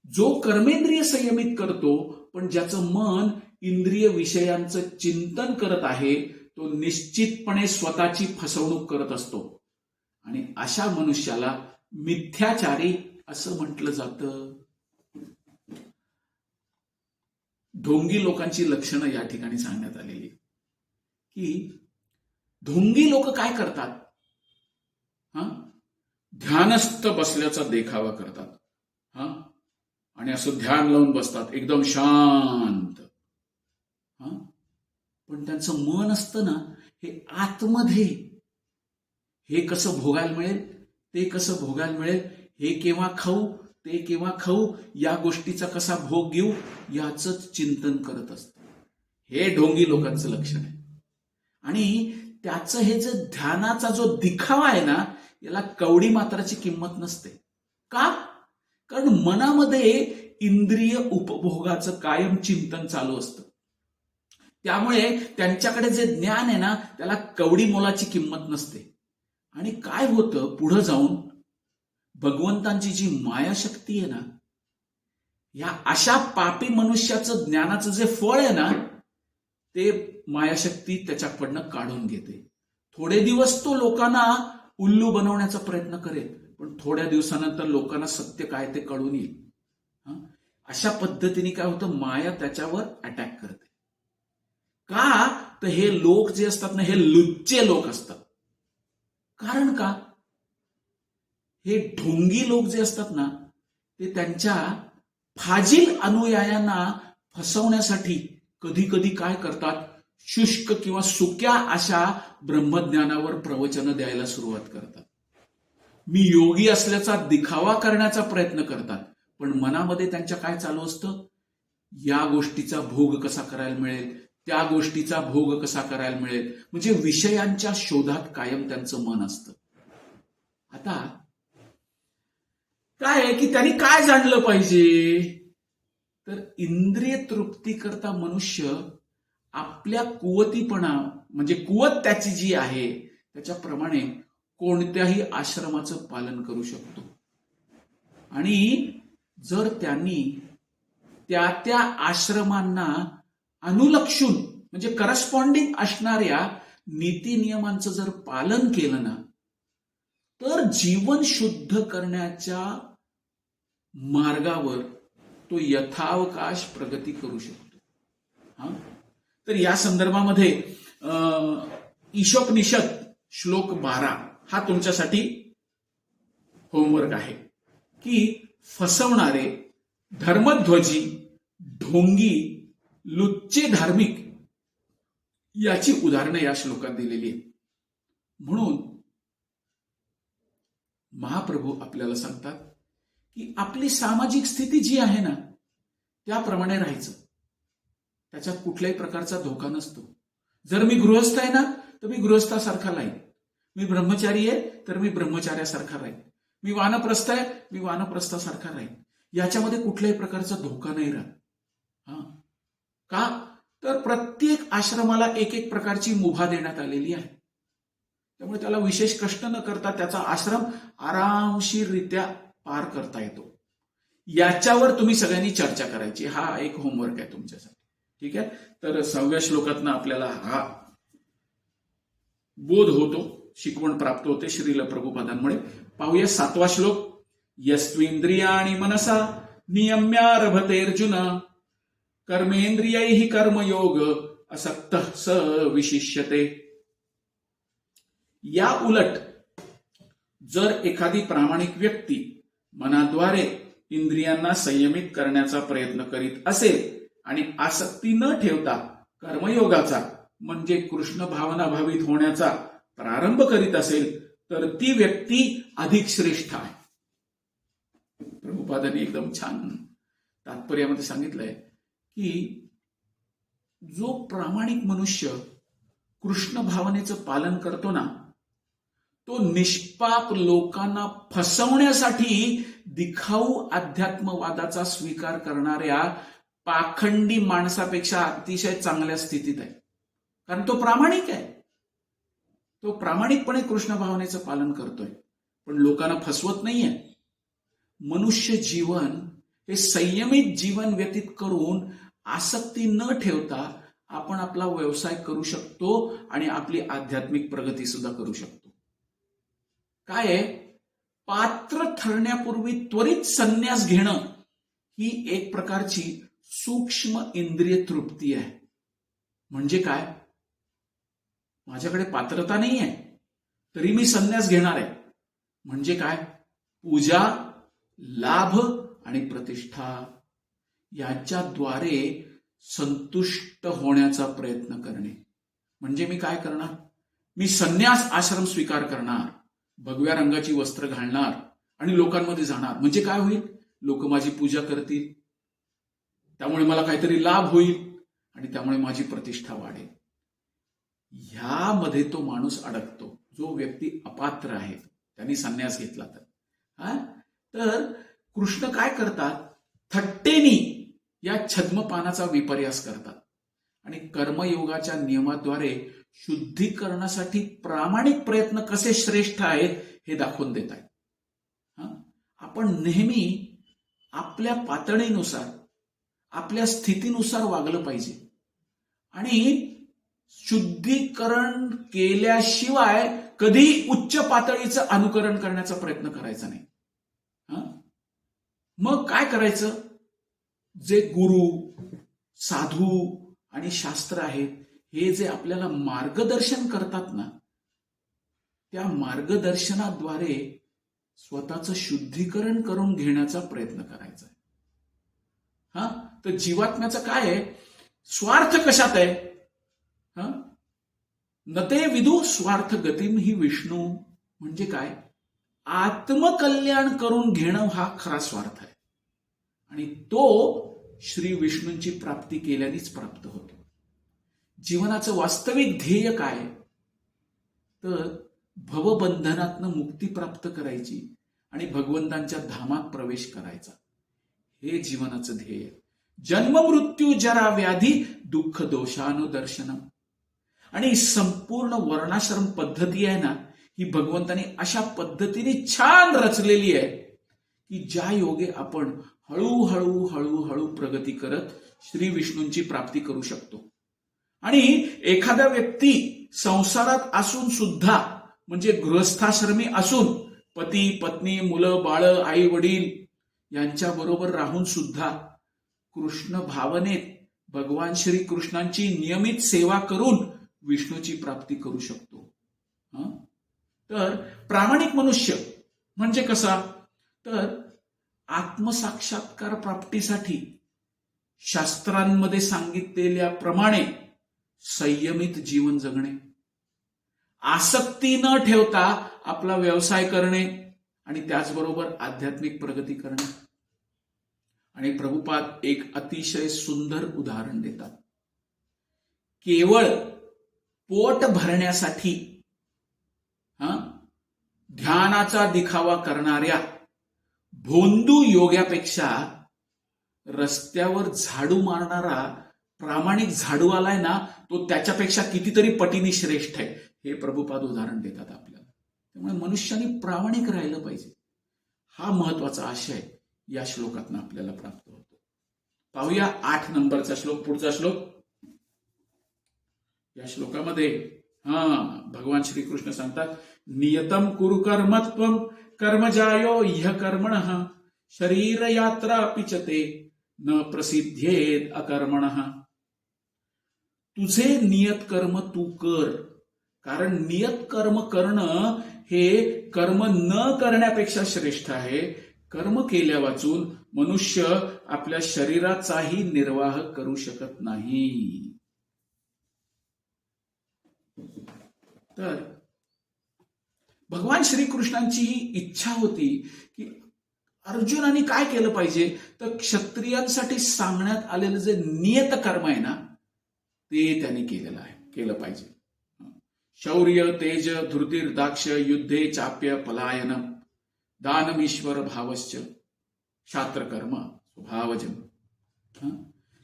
जो कर्मेंद्रिय संयमित करतो पण ज्याचं मन इंद्रिय विषयांचं चिंतन करत आहे तो निश्चितपणे स्वतःची फसवणूक करत असतो आणि अशा मनुष्याला मिथ्याचारी असं म्हटलं जातं. ढोंगी लोकांची लक्षणं या ठिकाणी सांगण्यात आलेली की ढोंगी लोक काय करतात, ध्यानस्थ बसल्याचा देखावा करतात आणि असं ध्यान लावून बसतात एकदम शांत. पण त्यांचं मन असतं ना हे आतमध्ये, हे कसं भोगायला मिळेल, ते कसं भोगायला मिळेल, हे केव्हा खाऊ, ते केव्हा खाऊ, या गोष्टीचा कसा भोग घेऊ, याचंच चिंतन करत असतं. हे ढोंगी लोकांचं लक्षण आहे. आणि त्याचं हे जे ध्यानाचा जो दिखावा आहे ना, याला कवडी मात्राची किंमत नसते. का? कारण मनामध्ये इंद्रिय उपभोगाचं कायम चिंतन चालू असतं. त्यामुळे त्यांच्याकडे जे ज्ञान आहे ना त्याला कवडी मोलाची किंमत नसते. आणि काय होतं पुढे जाऊन, भगवंतांची जी मायाशक्ती आहे ना, या अशा पापी मनुष्याचं ज्ञानाचं जे फळ आहे ना ते मायाशक्ती त्याच्याकडनं काढून घेते. थोडे दिवस तो लोकांना उल्लू बनवण्याचा प्रयत्न करेल, पण थोड्या दिवसानंतर लोकांना सत्य काय ते कळून येईल. अशा पद्धतीने काय होतं, माया त्याच्यावर अटॅक करते. का तर हे लोक जे असतात ना हे लुच्चे लोक असतात. कारण का, हे ढोंगी लोक जे असतात ना ते त्यांच्या फाजील अनुयायांना फसवण्यासाठी कधी कधी काय करतात, शुष्क किंवा सुक्या अशा ब्रह्मज्ञानावर प्रवचन द्यायला सुरुवात करतात. मी योगी असल्याचा दिखावा करण्याचा प्रयत्न करतात, पण मनामध्ये त्यांच्या काय चालू असतं, या गोष्टीचा भोग कसा करायला मिळेल, त्या गोष्टीचा भोग कसा करायला मिळेल, म्हणजे विषयांच्या शोधात कायम त्यांचं मन असतं. आता काय आहे की त्यांनी काय जाणलं पाहिजे, तर इंद्रिय तृप्ती करता मनुष्य आपल्या कुवतीपणा म्हणजे कुवत त्याची जी आहे त्याच्याप्रमाणे कोणत्याही आश्रमाचं पालन करू शकतो. आणि जर त्यांनी त्या त्या आश्रमांना अनुलक्षून म्हणजे करस्पॉन्डिंग असणाऱ्या नीती नियमांचं जर पालन केलं ना तर जीवन शुद्ध करण्याच्या मार्गावर तो यथावकाश प्रगती करू शकतो. तर या संदर्भामध्ये ईशोपनिषद श्लोक 12 हा तुमच्यासाठी होमवर्क आहे की फसवणारे, धर्मध्वजी, ढोंगी, लुच्चे धार्मिक याची उदाहरणं या श्लोकात दिलेली आहेत. म्हणून महाप्रभू आपल्याला सांगतात की आपली सामाजिक स्थिती जी आहे ना त्याप्रमाणे राहायचं, त्याच्यात कुठल्याही प्रकारचा धोका नसतो. जर मी गृहस्थ आहे ना तर मी गृहस्थासारखा राहीन, मी ब्रह्मचारी आहे तर मी ब्रह्मचार्यासारखा राहीन, मी वानप्रस्थ आहे मी वानप्रस्थासारखा राहीन. याच्यामध्ये कुठल्याही प्रकारचा धोका नाही राहत. का तर प्रत्येक आश्रमाला एक एक प्रकारची मुभा देण्यात आलेली आहे. त्यामुळे त्याला विशेष कष्ट न करता त्याचा आश्रम आरामशीररित्या पार करता येतो. याच्यावर तुम्ही सगळ्यांनी चर्चा करायची. हा एक होमवर्क आहे तुमच्यासाठी. ठीक आहे. तर 6व्या श्लोकातनं आपल्याला हा बोध होतो, शिकवण प्राप्त होते श्रील प्रभुपादांमुळे. पाहूया 7वा श्लोक. यस्त्विंद्रियाणि मनसा नियम्यारभतेर्जुन कर्मेंद्रियैः कर्मयोग असक्तः स विशिष्यते. या उलट जर एखादी प्रामाणिक व्यक्ती मनाद्वारे इंद्रियांना संयमित करण्याचा प्रयत्न करीत असेल आणि आसक्ती न ठेवता कर्मयोगाचा म्हणजे कृष्ण भावना भावित होण्याचा प्रारंभ करीत असेल तर ती व्यक्ती अधिक श्रेष्ठ आहे. प्रभुपादांनी एकदम छान तात्पर्यामध्ये सांगितलंय की जो प्रामाणिक मनुष्य कृष्ण भावनेचं पालन करतो ना तो निष्पाप लोकांना फसवण्यासाठी दिखाऊ अध्यात्मवादाचा स्वीकार करणाऱ्या पाखंडी माणसापेक्षा अतिशय चांगल्या स्थितीत आहे. कारण तो प्रामाणिक आहे, तो प्रामाणिकपणे कृष्ण भावनेचं पालन करतोय पण लोकांना फसवत नाहीये. मनुष्य जीवन हे संयमित जीवन व्यतीत करून आसक्ती न ठेवता आपण आपला व्यवसाय करू शकतो आणि आपली आध्यात्मिक प्रगती सुद्धा करू शकतो. काय आहे, पात्र ठरण्यापूर्वी त्वरित संन्यास घेणं ही एक प्रकारची सूक्ष्म इंद्रिय तृप्ती आहे. म्हणजे काय, माझ्याकडे पात्रता नाही आहे तरी मी संन्यास घेणार आहे. म्हणजे काय, पूजा, लाभ आणि प्रतिष्ठा याच्याद्वारे संतुष्ट होण्याचा प्रयत्न करणे. म्हणजे मी काय करणार, मी संन्यास आश्रम स्वीकार करणार, भगव्या रंगाची वस्त्र घालणार आणि लोकांमध्ये जाणार. म्हणजे काय होईल, लोक माझी पूजा करतील, त्यामुळे मला काहीतरी लाभ होईल आणि त्यामुळे माझी प्रतिष्ठा वाढेल. ह्यामध्ये तो माणूस अडकतो, जो व्यक्ती अपात्र आहे, त्यांनी संन्यास घेतला तर कृष्ण काय करतात, थट्टेनी या छद्मपानाचा विपर्यास करतात आणि कर्मयोगाच्या नियमाद्वारे शुद्धीकरणासाठी प्रामाणिक प्रयत्न कसे श्रेष्ठ आहेत हे दाखवून देत आहेत. आपण नेहमी आपल्या पातळीनुसार, आपल्या स्थितीनुसार वागलं पाहिजे आणि शुद्धीकरण केल्याशिवाय कधी उच्च पातळीचं अनुकरण करण्याचा प्रयत्न करायचा नाही. मग काय करायचं, जे गुरु, साधू आणि शास्त्र आहेत, हे जे आपल्याला मार्गदर्शन करतात ना, त्या मार्गदर्शनाद्वारे स्वतःचं शुद्धीकरण करून घेण्याचा प्रयत्न करायचा आहे. तर जीवात्म्याचं काय आहे, स्वार्थ कशात आहे, नते विदु स्वार्थ गतीम ही विष्णू. म्हणजे काय, आत्मकल्याण करून घेणं हा खरा स्वार्थ आहे आणि तो श्री विष्णूंची प्राप्ती केल्यानेच प्राप्त होतो. जीवनाचं वास्तविक ध्येय काय, तर भवबंधनातनं मुक्ती प्राप्त करायची आणि भगवंतांच्या धामात प्रवेश करायचा, हे जीवनाचं ध्येय. जन्म मृत्यू जरा व्याधी दुःख दोषानुदर्शनम. आणि संपूर्ण वर्णाश्रम पद्धती आहे ना, ही भगवंताने अशा पद्धतीने छान रचलेली आहे की ज्या योगे आपण हळूहळू हळूहळू प्रगती करत श्री विष्णूंची प्राप्ती करू शकतो. आणि एखादा व्यक्ती संसारात असून सुद्धा, म्हणजे गृहस्थाश्रमी असून, पती पत्नी, मुलं बाळ, आई वडील यांच्याबरोबर राहून सुद्धा कृष्ण भावनेत भगवान श्री कृष्णांची नियमित सेवा करून विष्णूची प्राप्ती करू शकतो. तर प्रामाणिक मनुष्य म्हणजे कसा, तर आत्मसाक्षात्कार प्राप्तीसाठी शास्त्रांमध्ये सांगितलेल्याप्रमाणे संयमित जीवन जगणे, आसक्ती न ठेवता आपला व्यवसाय करणे आणि त्याचबरोबर आध्यात्मिक प्रगती करणे. आणि प्रभुपाद एक अतिशय सुंदर उदाहरण देतात. केवळ पोट भरण्यासाठी ध्यानाचा दिखावा करणाऱ्या भोंदू योग्यापेक्षा रस्त्यावर झाडू मारणारा प्रामाणिक झाडू आलाय ना, तो त्याच्यापेक्षा कितीतरी पटीने श्रेष्ठ आहे, हे प्रभुपाद उदाहरण देतात आपल्याला. त्यामुळे मनुष्याने प्रामाणिक राहिलं पाहिजे, हा महत्वाचा आशय या श्लोकातून आपल्याला प्राप्त होतो. पाहूया 8 नंबरचा श्लोक, पुढचा श्लोक. या श्लोकामध्ये भगवान श्रीकृष्ण सांगतात, नियतम कुरु कर्मत्वम कर्मजायो ह्य कर्मणः शरीर यात्रा पिचते न प्रसिद्धेत अकर्मणः. तुझे नियत कर्म तू कर, कारण नियत कर्म करणं हे कर्म न करण्यापेक्षा श्रेष्ठ आहे. कर्म केल्या वाचून मनुष्य आपल्या शरीराचाही निर्वाह करू शकत नाही. तर भगवान श्रीकृष्णांची ही इच्छा होती की अर्जुनाने काय केलं पाहिजे, तर क्षत्रियांसाठी सांगण्यात आलेलं जे नियत कर्म आहे ना, ते त्यांनी केलं पाहिजे. शौर्य तेज धृतिर्दाक्ष युद्धे चाप्य पलायनम दानमीश्वर भावश्च क्षात्रकर्म स्वभावजन.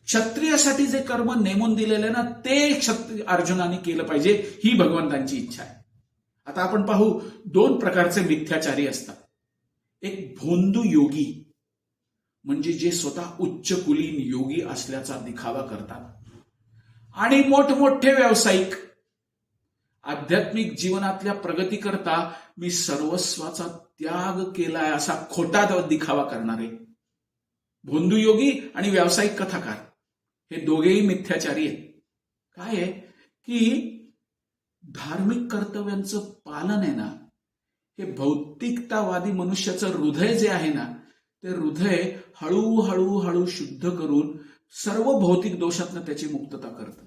क्षत्रियासाठी जे कर्म नेमून दिलेले ना, ते अर्जुनाने केलं पाहिजे, ही भगवंतांची इच्छा आहे. आता आपण पाहू, 2 प्रकारचे मिथ्याचारी असतात. एक भोंदू योगी, म्हणजे जे स्वतः उच्च कुलीन योगी असल्याचा दिखावा करतात, आणि मोठमोठे व्यावसायिक आध्यात्मिक जीवनातल्या प्रगतीकरता मी सर्वस्वाचा त्याग केलाय असा खोटा दिखावा करणारे भोंदूयोगी आणि व्यावसायिक कथाकार हे दोघेही मिथ्याचारी आहेत. काय आहे की धार्मिक कर्तव्यांचं पालन आहे ना, हे भौतिकतावादी मनुष्याचं हृदय जे आहे ना, ते हृदय हळूहळू हळू शुद्ध करून सर्व भौतिक दोषातनं त्याची मुक्तता करतं.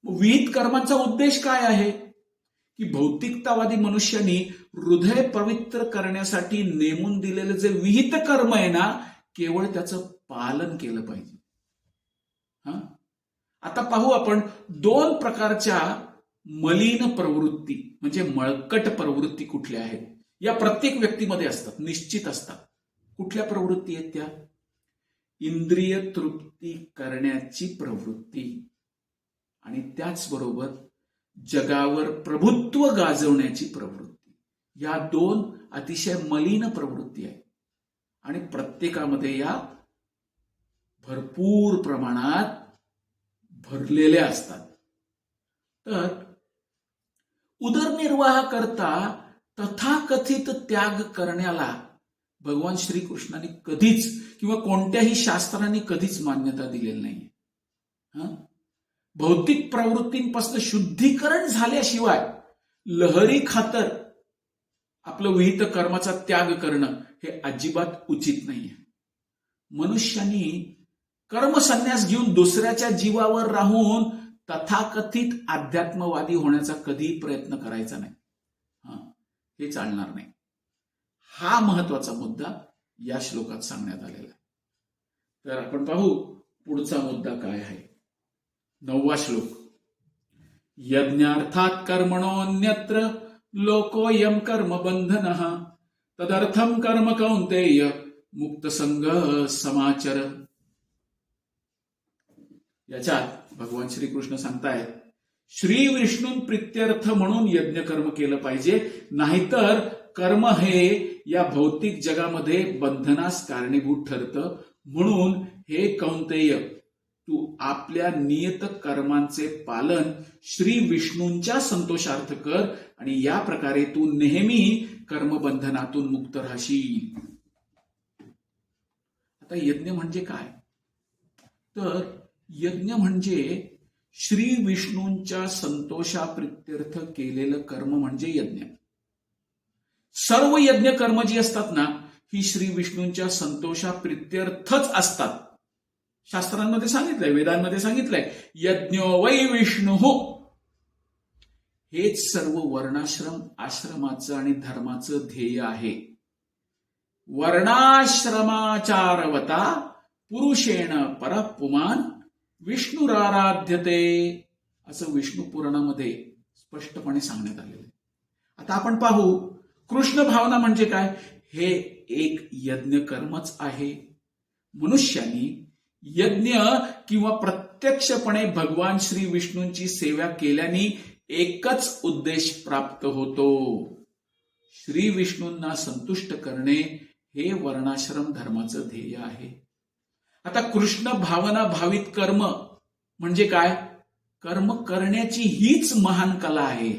विहित कर्मांचा उद्देश काय आहे की भौतिकतावादी मनुष्यानी हृदय पवित्र करण्यासाठी नेमून दिलेलं जे विहित कर्म आहे ना, केवळ त्याचं पालन केलं पाहिजे. आता पाहू आपण दोन प्रकारच्या मलिन प्रवृत्ती म्हणजे मळकट प्रवृत्ती कुठल्या आहेत. या प्रत्येक व्यक्तीमध्ये असतात, निश्चित असतात. कुठल्या प्रवृत्ती आहेत त्या? इंद्रिय तृप्ती करण्याची प्रवृत्ती आणि त्याचबरोबर जगावर प्रभुत्व गाजवण्याची प्रवृत्ती. या दोन अतिशय मलिन प्रवृत्ती आहेत आणि प्रत्येकामध्ये या भरपूर प्रमाणात भरलेल्या असतात. तर उदरनिर्वाह करता तथाकथित त्याग करण्याला भगवान श्रीकृष्णांनी कधीच किंवा कोणत्याही शास्त्रांनी कधीच मान्यता दिलेली नाही. भौतिक प्रवृत्तींपासून शुद्धीकरण झाल्याशिवाय लहरी खातर आपलं विहित कर्माचा त्याग करणं हे अजिबात उचित नाहीये. मनुष्यानी कर्मसन्यास घेऊन दुसऱ्याच्या जीवावर राहून तथाकथित अध्यात्मवादी होण्याचा कधीही प्रयत्न करायचा नाही. हे चालणार नाही. हा महत्वाचा मुद्दा या श्लोकात सांगण्यात आलेला आहे. तर आपण पाहू पुढचा मुद्दा काय आहे. 9वा श्लोक. यज्ञार्थात कर्मणोऽन्यत्र लोकोऽयं कर्म बंधनः तदर्थं कर्म कौन्तेय मुक्तसंग समाचर. याच्यात भगवान श्रीकृष्ण सांगतायत श्री विष्णू प्रित्यर्थ म्हणून यज्ञ कर्म केलं पाहिजे, नाहीतर कर्म हे या भौतिक जगामध्ये बंधनास कारणीभूत ठरतं. म्हणून हे कौंतेय, तू आपल्या नियत कर्मांचे पालन श्री विष्णूंच्या संतोषार्थ कर आणि या प्रकारे तू नेहमी कर्मबंधनातून मुक्त राहशील. आता यज्ञ म्हणजे काय? तर यज्ञ म्हणजे श्री विष्णूंच्या संतोषाप्रित्यर्थ केलेलं कर्म म्हणजे यज्ञ. सर्व यज्ञ कर्म जी असतात ना, ही श्री विष्णूंच्या संतोषाप्रित्यर्थच असतात. शास्त्रांमध्ये सांगितलंय, वेदांमध्ये सांगितलंय, यज्ञो वै विष्णु. हेच सर्व वर्णाश्रम आश्रमाचं आणि धर्माचं ध्येय आहे. वर्णाश्रमाचारवता पुरुषेण परपुमान विष्णुराराध्यते असं विष्णू पुराणामध्ये स्पष्टपणे सांगण्यात आलेलं आहे. आता आपण पाहू कृष्ण भावना म्हणजे काय. हे एक यज्ञ कर्मच आहे. मनुष्यानी यज्ञ किंवा प्रत्यक्षपणे भगवान श्री विष्णूंची सेवा केल्याने एकच उद्देश प्राप्त होतो, श्री विष्णूंना संतुष्ट करणे. हे वर्णाश्रम धर्माचं ध्येय आहे. आता कृष्ण भावना भावित कर्म म्हणजे काय? कर्म करण्याची हीच महान कला आहे.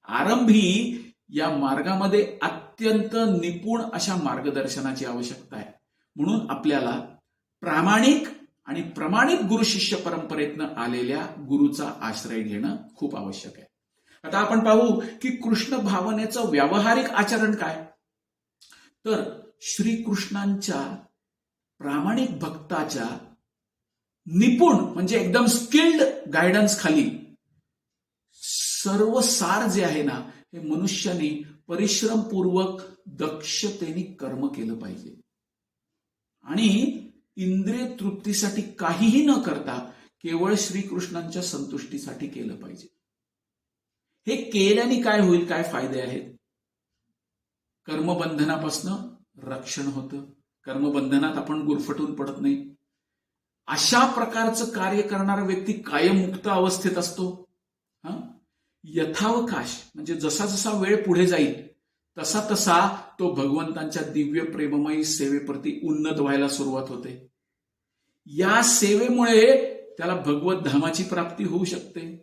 आरंभी या मार्गामध्ये अत्यंत निपुण अशा मार्गदर्शनाची आवश्यकता आहे. म्हणून आपल्याला प्रामाणिक आणि प्रमाणित गुरु शिष्य परंपरेतनं आलेल्या गुरुचा आश्रय घेणं खूप आवश्यक आहे. आता आपण पाहू की कृष्ण भावनेचं व्यावहारिक आचरण काय. तर श्रीकृष्णांच्या प्रामाणिक भक्ताच्या निपुण म्हणजे एकदम स्किल्ड गायडन्स खाली सर्व सार जे आहे ना, हे मनुष्याने परिश्रमपूर्वक दक्षतेने कर्म केलं पाहिजे आणि इंद्रिय तृप्तीसाठी काहीही न करता केवळ श्रीकृष्णांच्या संतुष्टीसाठी केलं पाहिजे. हे केल्याने काय होईल, काय फायदे आहेत? कर्मबंधनापासून रक्षण होतं. कर्मबंधनात आपण गुरफटून पडत नाही. अशा प्रकारचं कार्य करणारा व्यक्ती कायम मुक्त अवस्थेत असतो. यथावकाश म्हणजे जसा जसा वेळ पुढे जाईल तसा तसा तो भगवंतांच्या दिव्य प्रेममयी सेवेप्रती उन्नत व्हायला सुरुवात होते. या सेवेमुळे त्याला भगवत धामाची प्राप्ती होऊ शकते.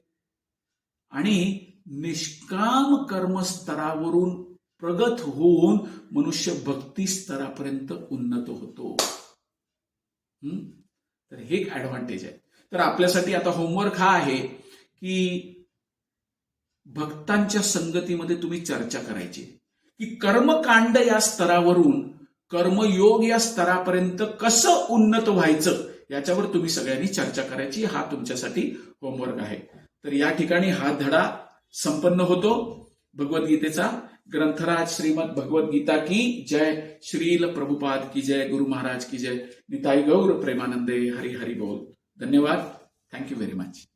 आणि निष्काम कर्म स्तरावरून प्रगत होऊन मनुष्य भक्ती स्तरापर्यंत उन्नत होतो. तर हे एक ऍडव्हान्टेज आहे. तर आपल्यासाठी आता होमवर्क हा आहे की भक्तांच्या संगतीमध्ये तुम्ही चर्चा करायची की कर्मकांड या स्तरावरून कर्मयोग या स्तरापर्यंत कसं उन्नत व्हायचं याच्यावर तुम्ही सगळ्यांनी चर्चा करायची. हा तुमच्यासाठी होमवर्क आहे. तर या ठिकाणी हा धडा संपन्न होतो. भगवद्गीतेचा ग्रंथराज श्रीमद भगवद्गीता की जय. श्रील प्रभुपाद की जय. गुरु महाराज की जय. निताई गौर प्रेमानंदे. हरि हरि बोल. धन्यवाद. Thank you very much.